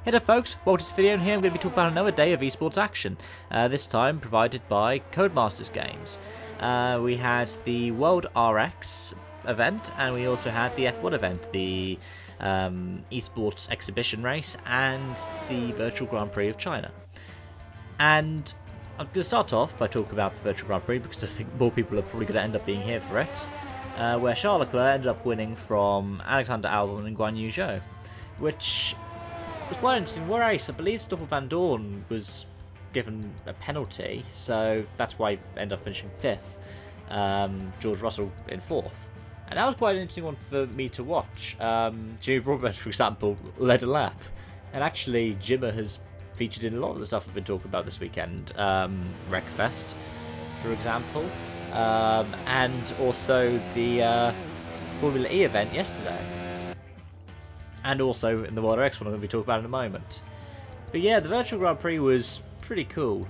Hey there folks, welcome to this video, and here I'm going to be talking about another day of esports action, this time provided by Codemasters games. We had the WorldRX event, and we also had the F1 event, the esports exhibition race, and the virtual Grand Prix of China. And I'm going to start off by talking about the virtual Grand Prix, because I think more people are probably going to end up being here for it, where Leclerc ended up winning from Alexander Albon and Guan Yu Zhou, which was quite interesting. Race, I believe Stoffel Van Dorn was given a penalty, so that's why he ended up finishing 5th. George Russell in 4th. And that was quite an interesting one for me to watch. Jimmy Broadbent, for example, led a lap. And actually, Jimmer has featured in a lot of the stuff we've been talking about this weekend. Wreckfest, for example. And also the Formula E event yesterday. And also in the WorldRX one I'm going to be talking about in a moment. But yeah, the virtual Grand Prix was pretty cool.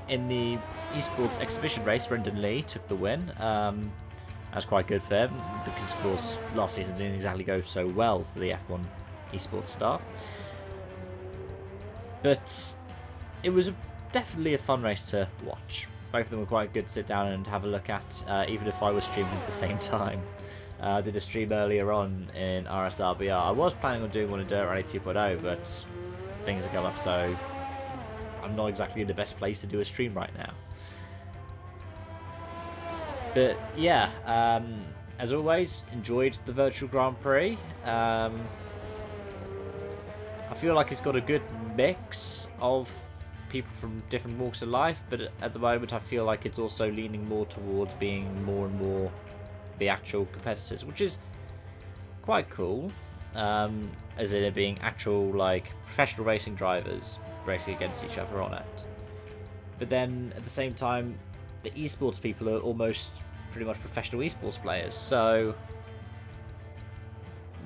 In the esports exhibition race, Brendan Leigh took the win. That's quite good for him, because of course last season didn't exactly go so well for the F1 esports star. But it was definitely a fun race to watch. Both of them were quite good to sit down and have a look at, even if I was streaming at the same time. I did a stream earlier on in RSRBR. I was planning on doing one in Dirt Rally 2.0, but things have come up, so I'm not exactly in the best place to do a stream right now. But yeah, as always, enjoyed the virtual Grand Prix. I feel like it's got a good mix of people from different walks of life, but at the moment I feel like it's also leaning more towards being more and more the actual competitors, which is quite cool, as in it being actual like professional racing drivers racing against each other on it. But then at the same time, the esports people are almost pretty much professional esports players, so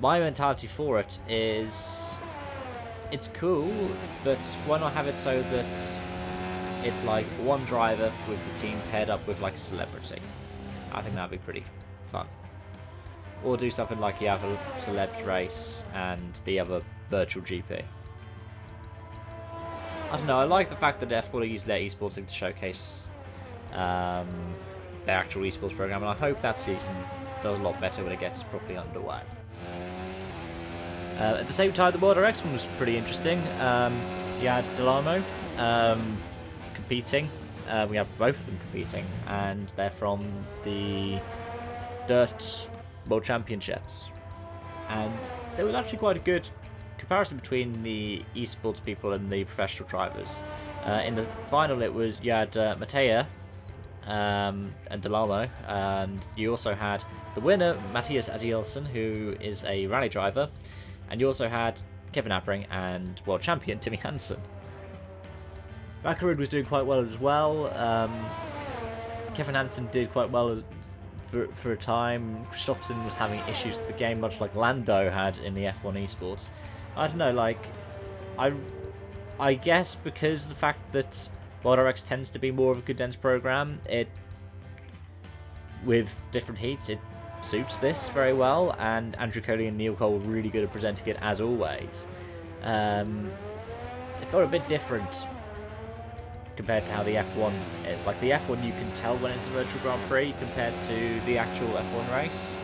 my mentality for it is it's cool, but why not have it so that it's like one driver with the team paired up with like a celebrity? I think that'd be pretty fun. Or do something like you have a celebs race and the other virtual GP. I don't know, I like the fact that F1 use their esports thing to showcase their actual esports program, and I hope that season does a lot better when it gets properly underway. At the same time, the WorldRX one was pretty interesting. You had Delamo competing. We have both of them competing, and they're from the Dirt World Championships. And there was actually quite a good comparison between the esports people and the professional drivers. In the final, you had Mattea and Delamo, and you also had the winner, Matthias Adielsson, who is a rally driver, and you also had Kevin Appring and world champion Timmy Hansen. Backerud was doing quite well as well. Kevin Hansen did quite well for a time. Kristofferson was having issues with the game, much like Lando had in the F1 esports. I don't know, like, I guess because of the fact that WorldRX tends to be more of a condensed program, with different heats, it suits this very well, and Andrew Coley and Neil Cole were really good at presenting it as always. It felt a bit different compared to how the F1 is. Like, the F1 you can tell when it's a virtual Grand Prix compared to the actual F1 race.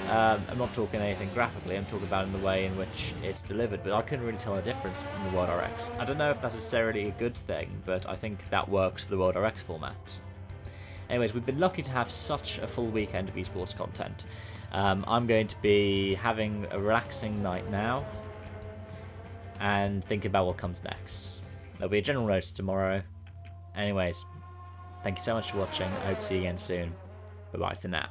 I'm not talking anything graphically, I'm talking about in the way in which it's delivered, but I couldn't really tell the difference from the WorldRX. I don't know if that's necessarily a good thing, but I think that works for the WorldRX format. Anyways, we've been lucky to have such a full weekend of esports content. I'm going to be having a relaxing night now and thinking about what comes next. There'll be a general notice tomorrow. Anyways, thank you so much for watching. I hope to see you again soon. Bye bye for now.